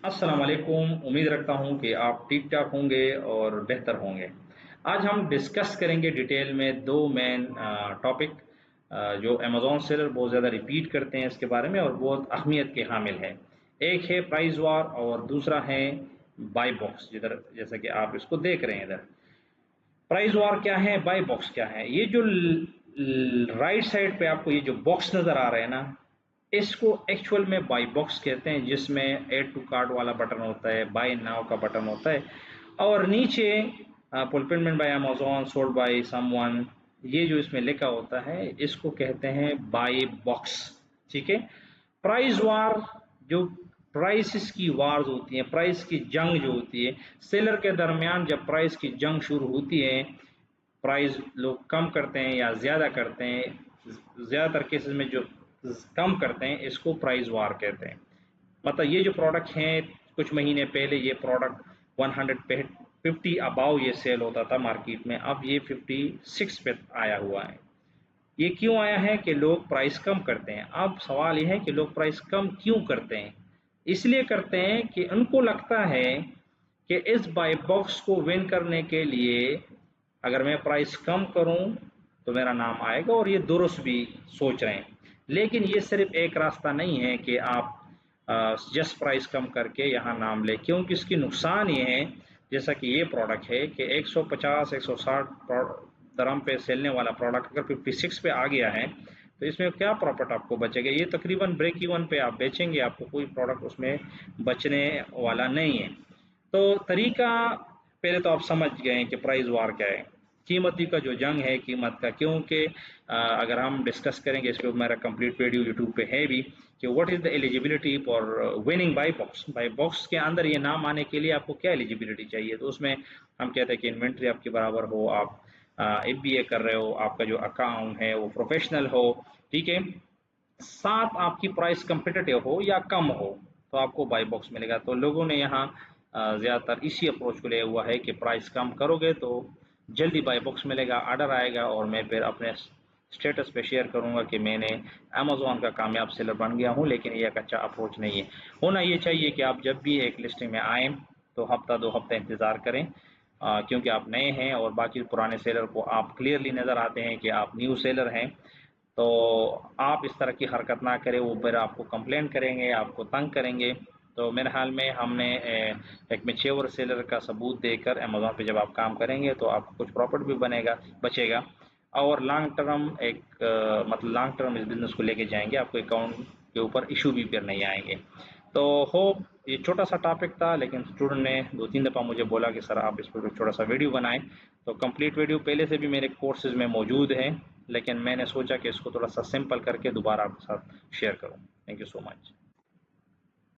अस्सलाम वालेकुम। उम्मीद रखता हूँ कि आप ठीक ठाक होंगे और बेहतर होंगे। आज हम डिस्कस करेंगे डिटेल में दो मेन टॉपिक जो अमेज़ॉन सेलर बहुत ज़्यादा रिपीट करते हैं इसके बारे में और बहुत अहमियत के हामिल है। एक है प्राइस वार और दूसरा है बाय बॉक्स, जिधर जैसा कि आप इसको देख रहे हैं इधर। प्राइस वार क्या है, बाय बॉक्स क्या है? ये जो राइट साइड पे आपको ये जो बॉक्स नज़र आ रहे हैं ना, इसको एक्चुअल में बाई बॉक्स कहते हैं, जिसमें ऐड टू कार्ट वाला बटन होता है, बाय नाउ का बटन होता है और नीचे fulfilment bye Amazon, sold by someone, ये जो इसमें लिखा होता है इसको कहते हैं बाय बॉक्स। ठीक है। प्राइस वार, जो प्राइसेस की वार्स होती हैं, प्राइस की जंग जो होती है सेलर के दरमियान, जब प्राइस की जंग शुरू होती है, प्राइस लोग कम करते हैं या ज़्यादा करते हैं, ज़्यादातर केसेस में जो कम करते हैं इसको प्राइस वार कहते हैं। मतलब ये जो प्रोडक्ट हैं, कुछ महीने पहले ये प्रोडक्ट 150 अबाव ये सेल होता था मार्केट में, अब ये 56 पे आया हुआ है। ये क्यों आया है? कि लोग प्राइस कम करते हैं। अब सवाल ये है कि लोग प्राइस कम क्यों करते हैं? इसलिए करते हैं कि उनको लगता है कि इस बाय बॉक्स को विन करने के लिए अगर मैं प्राइस कम करूं तो मेरा नाम आएगा, और ये दुरुस्त भी सोच रहे हैं। लेकिन ये सिर्फ एक रास्ता नहीं है कि आप जस्ट प्राइस कम करके यहाँ नाम ले, क्योंकि इसकी नुकसान ये है, जैसा कि ये प्रोडक्ट है कि 150 160 दरम पे सेलने वाला प्रोडक्ट अगर 56 पे आ गया है तो इसमें क्या प्रॉफिट आपको बचेगा? ये तकरीबन ब्रेक इवन पे आप बेचेंगे, आपको कोई प्रोडक्ट उसमें बचने वाला नहीं है। तो तरीका पहले तो आप समझ गए हैं कि प्राइस वार क्या है, कीमती का जो जंग है कीमत का। क्योंकि अगर हम डिस्कस करेंगे, इसके ऊपर मेरा कंप्लीट वीडियो यूट्यूब पे है भी, कि what is the eligibility for winning buy box. Buy box के अंदर ये नाम आने के लिए आपको क्या एलिजिबिलिटी चाहिए? तो उसमें हम कहते हैं कि इन्वेंट्री आपके बराबर हो, आप एफबीए कर रहे हो, आपका जो अकाउंट है वो प्रोफेशनल हो, ठीक है, साथ आपकी प्राइस कंपिटिटिव हो या कम हो, तो आपको बाय बॉक्स मिलेगा। तो लोगों ने यहाँ ज़्यादातर इसी अप्रोच को लिया हुआ है कि प्राइस कम करोगे तो जल्दी बाय बॉक्स मिलेगा, ऑर्डर आएगा और मैं फिर अपने स्टेटस पे शेयर करूंगा कि मैंने अमेज़ॉन का कामयाब सेलर बन गया हूं। लेकिन ये एक अच्छा अप्रोच नहीं है। होना ये चाहिए कि आप जब भी एक लिस्टिंग में आएँ तो हफ्ता 2 हफ्ते इंतज़ार करें, क्योंकि आप नए हैं और बाकी पुराने सेलर को आप क्लियरली नज़र आते हैं कि आप न्यू सेलर हैं। तो आप इस तरह की हरकत ना करें, वो फिर आपको कंप्लेंट करेंगे, आपको तंग करेंगे। तो मेरे ख्याल में हमने एक मैच्योर सेलर का सबूत देकर अमेज़ॉन पे जब आप काम करेंगे तो आपको कुछ प्रॉफिट भी बनेगा, बचेगा, और लॉन्ग टर्म एक मतलब लॉन्ग टर्म इस बिज़नेस को लेके जाएंगे, आपको अकाउंट के ऊपर इशू भी फिर नहीं आएंगे। तो होप ये छोटा सा टॉपिक था, लेकिन स्टूडेंट ने 2-3 दफ़ा मुझे बोला कि सर आप इस पर छोटा सा वीडियो बनाएं। तो कंप्लीट वीडियो पहले से भी मेरे कोर्सेज में मौजूद है, लेकिन मैंने सोचा कि इसको थोड़ा सा सिंपल करके दोबारा आपके साथ शेयर करूं। Thank you so much.